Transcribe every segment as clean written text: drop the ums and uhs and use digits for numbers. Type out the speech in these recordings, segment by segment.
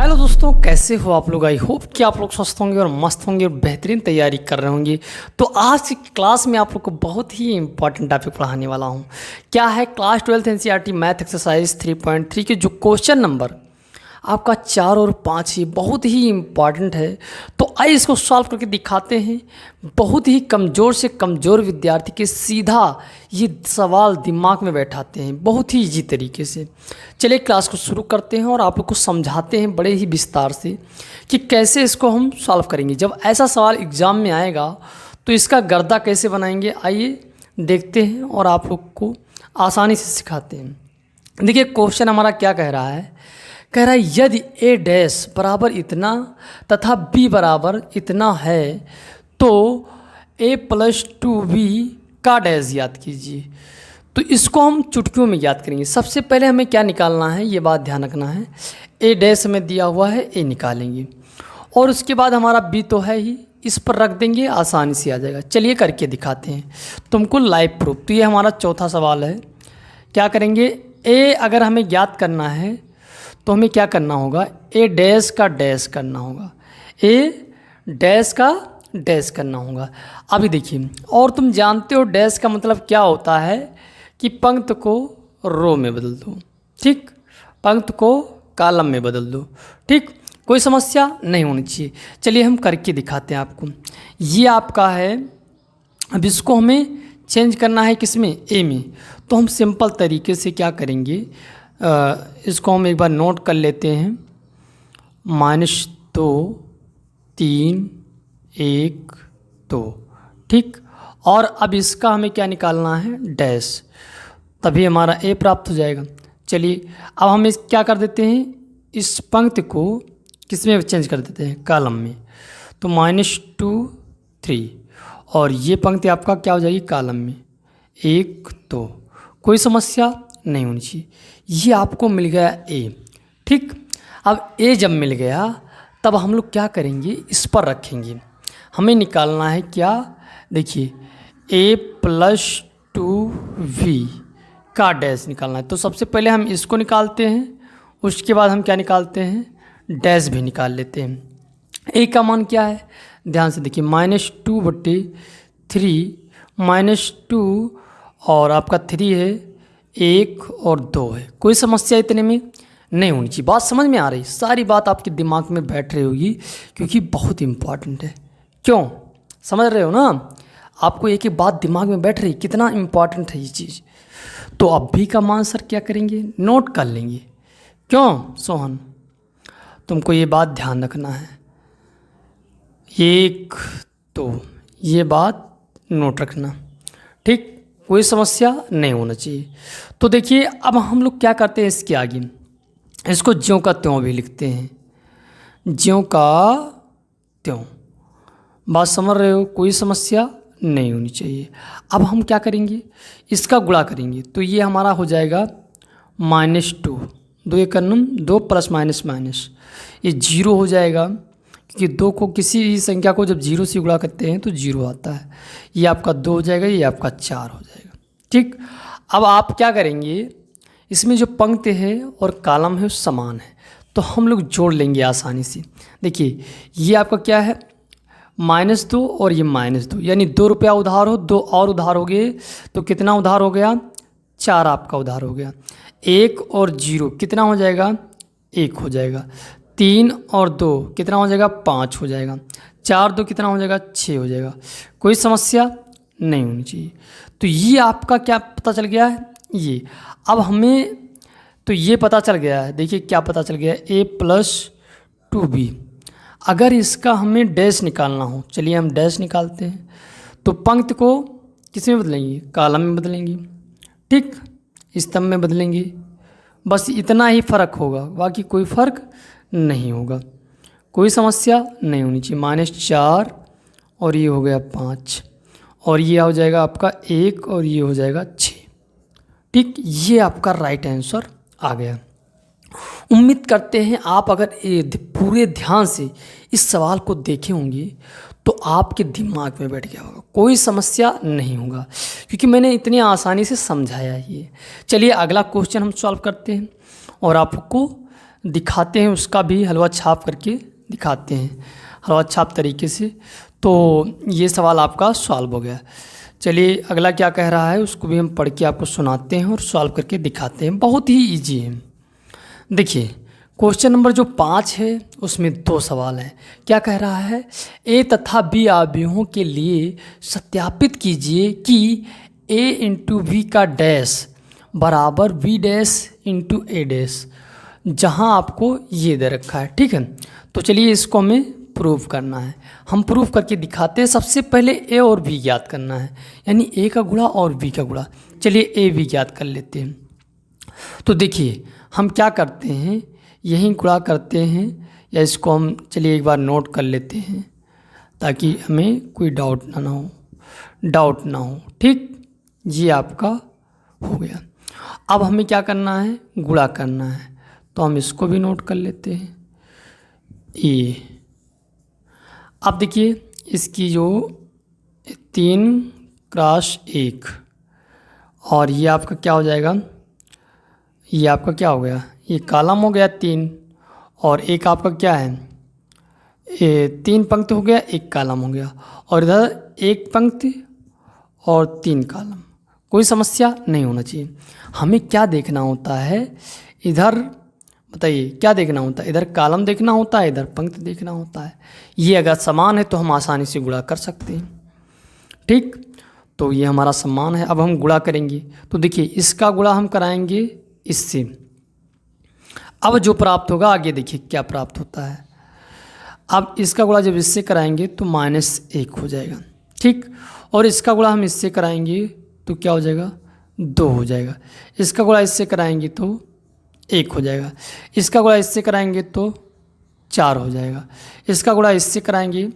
Hello दोस्तों, कैसे हो आप लोग। आई होप कि आप लोग स्वस्थ होंगे और मस्त होंगे और बेहतरीन तैयारी कर रहे होंगे। तो आज की क्लास में आप लोग को बहुत ही इंपॉर्टेंट टॉपिक पढ़ाने वाला हूं। क्या है, class 12th NCERT math exercise 3.3 के जो क्वेश्चन नंबर आपका 4 और 5 ही बहुत ही इम्पॉर्टेंट है। तो आइए इसको सॉल्व करके दिखाते हैं। बहुत ही कमज़ोर से कमज़ोर विद्यार्थी के सीधा ये सवाल दिमाग में बैठाते हैं बहुत ही ईजी तरीके से। चलिए क्लास को शुरू करते हैं और आप लोग को समझाते हैं बड़े ही विस्तार से कि कैसे इसको हम सॉल्व करेंगे। जब ऐसा सवाल एग्ज़ाम में आएगा तो इसका गर्दा कैसे बनाएंगे, आइए देखते हैं और आप लोग को आसानी से सिखाते हैं। देखिए क्वेश्चन हमारा क्या कह रहा है। कह रहा है यदि ए डैश बराबर इतना तथा बी बराबर इतना है तो ए प्लस 2b का डैश याद कीजिए। तो इसको हम चुटकियों में याद करेंगे। सबसे पहले हमें क्या निकालना है, ये बात ध्यान रखना है। ए डैश में दिया हुआ है, ए निकालेंगे और उसके बाद हमारा बी तो है ही, इस पर रख देंगे, आसानी से आ जाएगा। चलिए करके दिखाते हैं तुमको लाइव प्रूफ। तो ये हमारा चौथा सवाल है। क्या करेंगे, ए अगर हमें ज्ञात करना है तो हमें क्या करना होगा, ए डैश का डैश करना होगा, ए डैश का डैश करना होगा। अभी देखिए, और तुम जानते हो डैश का मतलब क्या होता है कि पंक्ति को रो में बदल दो, ठीक, पंक्ति को कॉलम में बदल दो, ठीक, कोई समस्या नहीं होनी चाहिए। चलिए हम करके दिखाते हैं आपको। ये आपका है, अब इसको हमें चेंज करना है किस में, ए में। तो हम सिंपल तरीके से क्या करेंगे, इसको हम एक बार नोट कर लेते हैं। -2 3 1 2, ठीक। और अब इसका हमें क्या निकालना है, डैश, तभी हमारा ए प्राप्त हो जाएगा। चलिए अब हम इस क्या कर देते हैं, इस पंक्ति को किस में चेंज कर देते हैं, कॉलम में। तो -2 3 और ये पंक्ति आपका क्या हो जाएगी, कॉलम में 1 2। कोई समस्या नहीं होनी चाहिए। ये आपको मिल गया ए, ठीक। अब ए जब मिल गया तब हम लोग क्या करेंगे, इस पर रखेंगे। हमें निकालना है क्या, देखिए ए प्लस 2v का डैश निकालना है। तो सबसे पहले हम इसको निकालते हैं, उसके बाद हम क्या निकालते हैं, डैश भी निकाल लेते हैं। ए का मान क्या है, ध्यान से देखिए, -2/3 -2 और आपका 3 है, 1 और 2 है। कोई समस्या इतने में नहीं होनी चाहिए। बात समझ में आ रही, सारी बात आपके दिमाग में बैठ रही होगी क्योंकि बहुत इम्पॉर्टेंट है। क्यों, समझ रहे हो ना, आपको एक एक बात दिमाग में बैठ रही, कितना इम्पॉर्टेंट है ये चीज़। तो अब भी का मान सर क्या करेंगे, नोट कर लेंगे। क्यों सोहन, तुमको ये बात ध्यान रखना है। 1 2 ये बात नोट रखना, ठीक, कोई समस्या नहीं होना चाहिए। तो देखिए अब हम लोग क्या करते हैं, इसके आगे इसको ज्यों का त्यों भी लिखते हैं, ज्यों का त्यों। बात समझ रहे हो, कोई समस्या नहीं होनी चाहिए। अब हम क्या करेंगे, इसका गुणा करेंगे। तो ये हमारा हो जाएगा -2, 2 1 2 प्लस माइनस माइनस, ये 0 हो जाएगा क्योंकि 2 को किसी भी संख्या को जब 0 से गुणा करते हैं तो 0 आता है। ये आपका 2 हो जाएगा, ये आपका 4 हो जाएगा, ठीक। अब आप क्या करेंगे, इसमें जो पंक्ति है और कॉलम है वो समान है तो हम लोग जोड़ लेंगे आसानी से। देखिए ये आपका क्या है, -2 और ये -2, यानी 2 रुपया उधार हो, 2 और उधार हो गए तो कितना उधार हो गया, 4 आपका उधार हो गया। 1 और 0 कितना हो जाएगा, 1 हो जाएगा। 3 और 2 कितना हो जाएगा, 5 हो जाएगा। 4 2 कितना हो जाएगा, 6 हो जाएगा। कोई समस्या नहीं होनी चाहिए। तो ये आपका क्या पता चल गया है, ये अब हमें तो ये पता चल गया है। देखिए क्या पता चल गया है, a प्लस 2b। अगर इसका हमें डैश निकालना हो, चलिए हम डैश निकालते हैं। तो पंक्ति को किस में बदलेंगे, कॉलम में बदलेंगे, ठीक, स्तंभ में बदलेंगे। बस इतना ही फ़र्क होगा, बाकी कोई फ़र्क नहीं होगा। कोई समस्या नहीं होनी चाहिए। -4 और ये हो गया 5 और ये हो जाएगा आपका 1 और ये हो जाएगा 6, ठीक। ये आपका राइट आंसर आ गया। उम्मीद करते हैं आप अगर पूरे ध्यान से इस सवाल को देखे होंगे तो आपके दिमाग में बैठ गया होगा, कोई समस्या नहीं होगा क्योंकि मैंने इतनी आसानी से समझाया ही है। चलिए अगला क्वेश्चन हम सॉल्व करते हैं और आपको दिखाते हैं, उसका भी हलवा छाप करके दिखाते हैं हलवा छाप तरीके से। तो ये सवाल आपका सॉल्व हो गया। चलिए अगला क्या कह रहा है उसको भी हम पढ़ के आपको सुनाते हैं और सॉल्व करके दिखाते हैं। बहुत ही ईजी है। देखिए क्वेश्चन नंबर जो 5 है उसमें 2 सवाल हैं। क्या कह रहा है, ए तथा बी अवयवों के लिए सत्यापित कीजिए कि ए इंटू वी का डैश बराबर V dash into A dash, जहाँ आपको ये दे रखा है। ठीक है, तो चलिए इसको हमें प्रूफ करना है। हम प्रूफ करके दिखाते हैं। सबसे पहले ए और बी ज्ञात करना है, यानी ए का गुणा और बी का गुणा। चलिए ए बी ज्ञात कर लेते हैं। तो देखिए हम क्या करते हैं, यही गुणा करते हैं, या इसको हम चलिए एक बार नोट कर लेते हैं ताकि हमें कोई डाउट ना हो। ठीक, ये आपका हो गया। अब हमें क्या करना है, गुणा करना है, तो हम इसको भी नोट कर लेते हैं ए। अब देखिए इसकी जो 3 क्रॉस 1 और ये आपका क्या हो जाएगा, ये आपका क्या हो गया, ये कॉलम हो गया 3 और एक आपका क्या है, 3 पंक्ति हो गया, 1 कॉलम हो गया, और इधर 1 पंक्ति और 3 कॉलम। कोई समस्या नहीं होना चाहिए। हमें क्या देखना होता है, इधर बताइए क्या देखना होता है, इधर कॉलम देखना होता है, इधर पंक्ति देखना होता है। ये अगर समान है तो हम आसानी से गुणा कर सकते हैं। ठीक, तो ये हमारा समान है। अब हम गुणा करेंगे, तो देखिए इसका गुणा हम कराएंगे इससे। अब जो प्राप्त होगा आगे देखिए क्या प्राप्त होता है। अब इसका गुणा जब इससे कराएंगे तो -1 हो जाएगा। ठीक, और इसका गुणा हम इससे कराएंगे तो क्या हो जाएगा, 2 हो जाएगा। इसका गुणा इससे कराएंगे तो 1 हो जाएगा। इसका गुणा इससे कराएंगे तो 4 हो जाएगा। इसका गुणा इससे कराएंगे,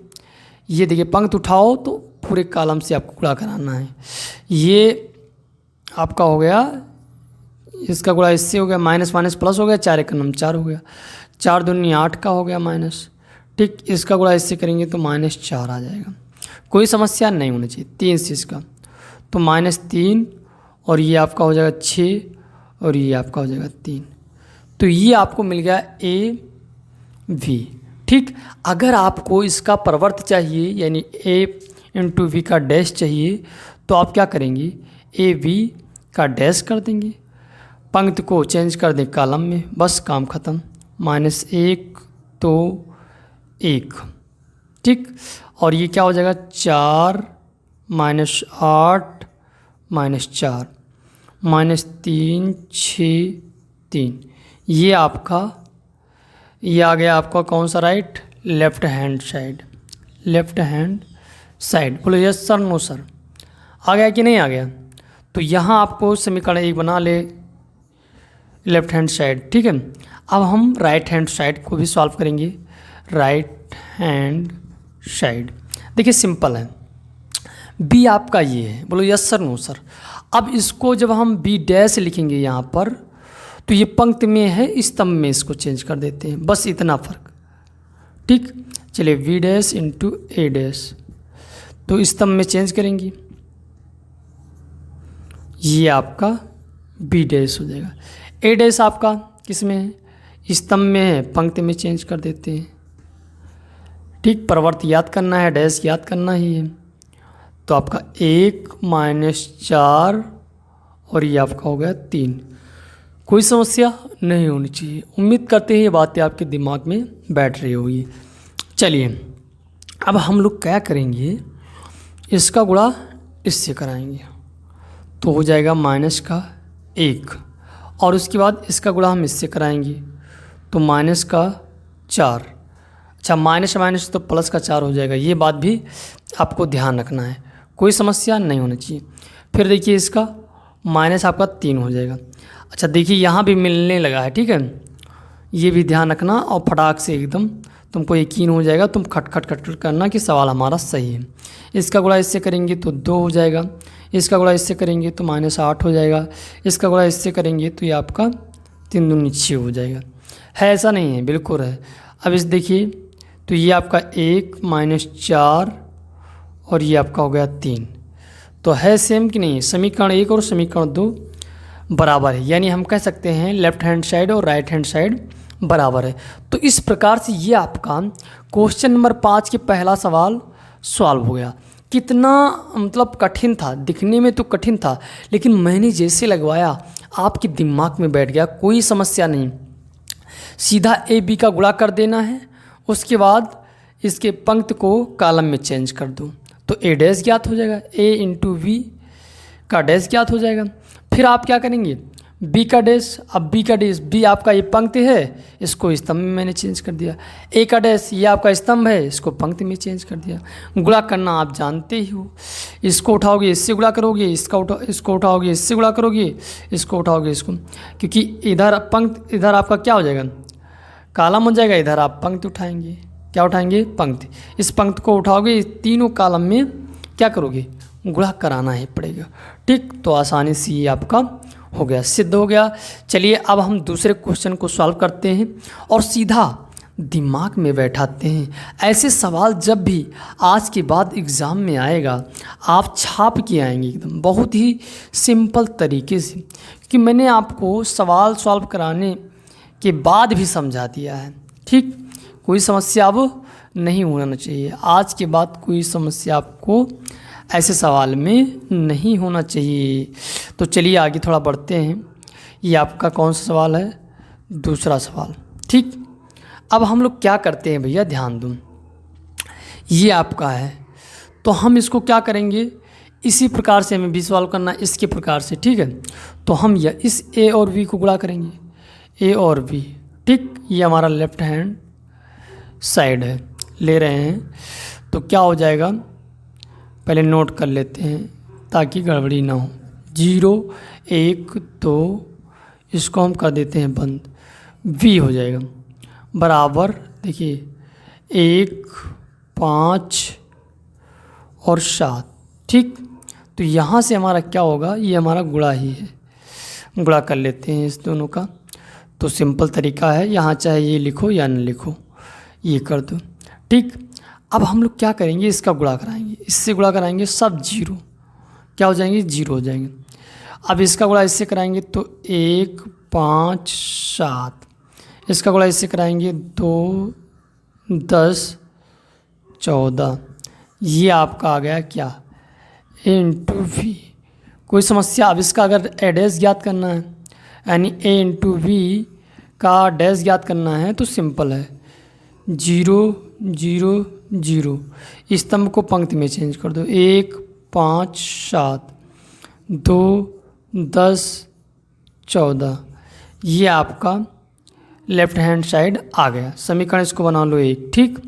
ये देखिए पंक्ति उठाओ तो पूरे कॉलम से आपको गुणा कराना है। ये आपका हो गया, इसका गुणा इससे हो गया, माइनस माइनस प्लस हो गया, 4 एक नम 4 हो गया, 4 दूनी 8 का हो गया माइनस। ठीक, इसका गुणा इससे करेंगे तो -4 आ जाएगा। कोई समस्या नहीं होनी चाहिए। 3 से इसका तो -3 और ये आपका हो जाएगा 6 और ये आपका हो जाएगा 3। तो ये आपको मिल गया ए वी। ठीक, अगर आपको इसका परिवर्त चाहिए यानी ए इंटू वी का डैश चाहिए तो आप क्या करेंगे, ए वी का डैश कर देंगे, पंक्ति को चेंज कर दें कॉलम में, बस काम ख़त्म। -1 तो 1। ठीक, और ये क्या हो जाएगा, 4 -8 -4 -3 6 3। ये आपका, ये आ गया आपका कौन सा, राइट लेफ्ट हैंड साइड। बोलो यस सर, नो सर, आ गया कि नहीं आ गया। तो यहाँ आपको समीकरण 1 बना ले लेफ्ट हैंड साइड। ठीक है, अब हम राइट हैंड साइड को भी सॉल्व करेंगे। राइट हैंड साइड देखिए सिंपल है, बी आपका ये है, बोलो यस सर, नो सर। अब इसको जब हम बी डैश लिखेंगे यहाँ पर, तो ये पंक्ति में है, स्तंभ में इसको चेंज कर देते हैं, बस इतना फर्क। ठीक, चलिए V dash into A dash, तो स्तंभ में चेंज करेंगे, ये आपका बी डैश हो जाएगा। ए डैश आपका किस में है, स्तंभ में है, पंक्ति में चेंज कर देते हैं। ठीक, प्रवर्त याद करना है, डैश याद करना ही है। तो आपका 1 -4 और ये आपका हो गया 3। कोई समस्या नहीं होनी चाहिए। उम्मीद करते हैं ये बातें आपके दिमाग में बैठ रही होगी। चलिए अब हम लोग क्या करेंगे, इसका गुणा इससे कराएंगे तो हो जाएगा -1, और उसके बाद इसका गुणा हम इससे कराएंगे तो -4। अच्छा, माइनस माइनस तो प्लस का 4 हो जाएगा। ये बात भी आपको ध्यान रखना है, कोई समस्या नहीं होनी चाहिए। फिर देखिए इसका माइनस आपका 3 हो जाएगा। अच्छा देखिए यहाँ भी मिलने लगा है, ठीक है, ये भी ध्यान रखना, और फटाक से एकदम तुमको यकीन हो जाएगा, तुम खट खट खट खट करना कि सवाल हमारा सही है। इसका गुणा इससे करेंगे तो 2 हो जाएगा, इसका गुणा इससे करेंगे तो -8 हो जाएगा, इसका गुणा इससे करेंगे तो ये आपका 3 दूनी 6 हो जाएगा। है ऐसा नहीं है, बिल्कुल है। अब इस देखिए तो ये आपका 1 -4 और ये आपका हो गया 3, तो है सेम कि नहीं। समीकरण 1 और समीकरण 2 बराबर है, यानी हम कह सकते हैं लेफ्ट हैंड साइड और राइट हैंड साइड बराबर है। तो इस प्रकार से ये आपका क्वेश्चन नंबर 5 के पहला सवाल सॉल्व हो गया। कितना मतलब कठिन था, दिखने में तो कठिन था, लेकिन मैंने जैसे लगवाया आपके दिमाग में बैठ गया, कोई समस्या नहीं। सीधा ए बी का गुणा कर देना है, उसके बाद इसके पंक्ति को कॉलम में चेंज कर दो तो ए डैश ज्ञात हो जाएगा, ए इंटू वी का डैश ज्ञात हो जाएगा। फिर आप क्या करेंगे, बी का डैश, अब बी का डैश, बी आपका ये पंक्ति है, इसको स्तंभ में मैंने चेंज कर दिया। ए का डैश, ये आपका स्तंभ है, इसको पंक्ति में चेंज कर दिया। गुणा करना आप जानते ही हो, इसको उठाओगे इससे गुणा करोगे, इसको उठाओगे इससे गुणा करोगे, इसको उठाओगे इसको, क्योंकि इधर पंक्ति, इधर आपका क्या हो जाएगा, कॉलम हो जाएगा, इधर आप पंक्ति उठाएंगे, क्या उठाएंगे, पंक्ति। इस पंक्ति को उठाओगे, इस तीनों कॉलम में क्या करोगे, गुणा कराना ही पड़ेगा। ठीक, तो आसानी से ये आपका हो गया, सिद्ध हो गया। चलिए अब हम दूसरे क्वेश्चन को सॉल्व करते हैं और सीधा दिमाग में बैठाते हैं। ऐसे सवाल जब भी आज के बाद एग्ज़ाम में आएगा, आप छाप के आएंगे एकदम, बहुत ही सिंपल तरीके से, क्योंकि मैंने आपको सवाल सॉल्व कराने के बाद भी समझा दिया है। ठीक, कोई समस्या अब नहीं होना चाहिए, आज के बाद कोई समस्या आपको ऐसे सवाल में नहीं होना चाहिए। तो चलिए आगे थोड़ा बढ़ते हैं। ये आपका कौन सा सवाल है, दूसरा सवाल। ठीक, अब हम लोग क्या करते हैं भैया, ध्यान दो, ये आपका है, तो हम इसको क्या करेंगे, इसी प्रकार से हमें भी सॉल्व करना है, इसके प्रकार से। ठीक है, तो हम यह इस ए और बी को गुणा करेंगे, ए और बी। ठीक, ये हमारा लेफ्ट हैंड साइड है, ले रहे हैं, तो क्या हो जाएगा, पहले नोट कर लेते हैं ताकि गड़बड़ी ना हो। 0 1 2, इसको हम कर देते हैं बंद, v हो जाएगा बराबर, देखिए 1 5 और 7। ठीक, तो यहाँ से हमारा क्या होगा, ये हमारा गुणा ही है, गुणा कर लेते हैं इस दोनों का। तो सिंपल तरीका है, यहाँ चाहे ये लिखो या न लिखो, ये कर दो। ठीक, अब हम लोग क्या करेंगे, इसका गुणा कराएंगे, इससे गुणा कराएंगे, सब 0 क्या हो जाएंगे, 0 हो जाएंगे। अब इसका गुणा इससे कराएंगे तो 1 5 7, इसका गुणा इससे कराएंगे 2 10 14, ये आपका आ गया क्या, ए इंटू वी। कोई समस्या, अब इसका अगर एडेस ज्ञात करना है, यानी ए इंटू वी का डैश ज्ञात करना है, तो सिंपल है, 0 0 0, स्तंभ को पंक्ति में चेंज कर दो, 1 5 7 2 10 14, ये आपका लेफ्ट हैंड साइड आ गया। समीकरण इसको बना लो 1। ठीक,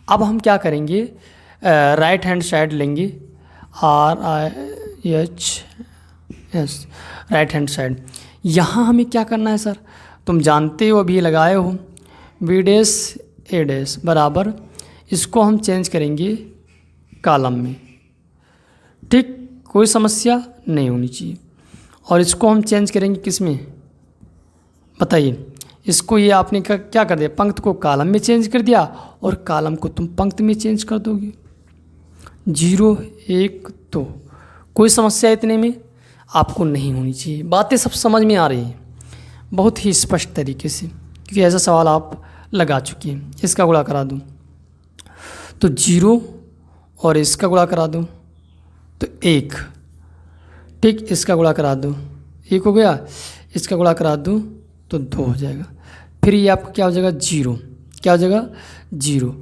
अब हम क्या करेंगे, राइट हैंड साइड लेंगे, RIHS, राइट हैंड साइड। यहाँ हमें क्या करना है सर, तुम जानते हो, अभी लगाए हो, बी डैश ए डैश बराबर, इसको हम चेंज करेंगे कॉलम में। ठीक, कोई समस्या नहीं होनी चाहिए। और इसको हम चेंज करेंगे किस में, बताइए, इसको ये आपने क्या कर दिया, पंक्ति को कॉलम में चेंज कर दिया और कॉलम को तुम पंक्ति में चेंज कर दोगे। 0 1 2, कोई समस्या इतने में आपको नहीं होनी चाहिए। बातें सब समझ में आ रही हैं बहुत ही स्पष्ट तरीके से, क्योंकि ऐसा सवाल आप लगा चुके हैं। इसका गुणा करा दूँ तो 0 और इसका गुणा करा दूँ तो 1। ठीक, इसका गुणा करा दो, 1 हो गया, इसका गुणा करा दूँ तो 2 हो जाएगा। फिर ये आपका क्या हो जाएगा, 0, क्या हो जाएगा 0,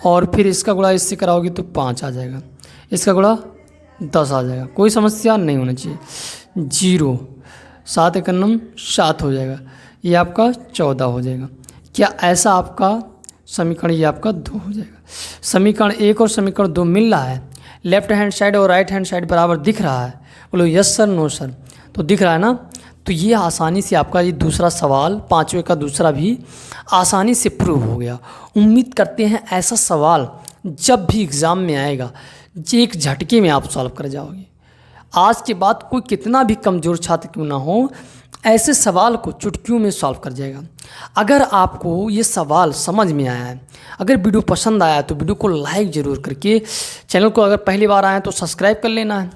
और फिर इसका गुणा इससे कराओगे तो 5 आ जाएगा, इसका गुणा 10 आ जाएगा। कोई समस्या नहीं होना चाहिए। 0 7 एकम 7 हो जाएगा, ये आपका 14 हो जाएगा। क्या ऐसा आपका समीकरण, ये आपका 2 हो जाएगा। समीकरण 1 और समीकरण 2 मिल रहा है, लेफ्ट हैंड साइड और राइट हैंड साइड बराबर दिख रहा है, बोलो यस सर नो सर, तो दिख रहा है ना। तो ये आसानी से आपका ये दूसरा सवाल, पाँचवें का दूसरा भी आसानी से प्रूव हो गया। उम्मीद करते हैं ऐसा सवाल जब भी एग्ज़ाम में आएगा, एक झटके में आप सॉल्व कर जाओगे। आज के बाद कोई कितना भी कमज़ोर छात्र क्यों ना हो, ऐसे सवाल को चुटकियों में सॉल्व कर जाएगा। अगर आपको ये सवाल समझ में आया है, अगर वीडियो पसंद आया तो वीडियो को लाइक ज़रूर करके, चैनल को अगर पहली बार आए तो सब्सक्राइब कर लेना है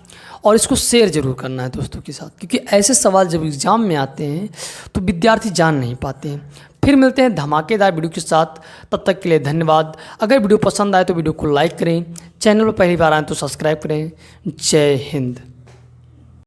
और इसको शेयर ज़रूर करना है दोस्तों के साथ, क्योंकि ऐसे सवाल जब एग्ज़ाम में आते हैं तो विद्यार्थी जान नहीं पाते हैं। फिर मिलते हैं धमाकेदार वीडियो के साथ, तब तक के लिए धन्यवाद। अगर वीडियो पसंद आए तो वीडियो को लाइक करें, चैनल पर पहली बार आए तो सब्सक्राइब करें। जय हिंद।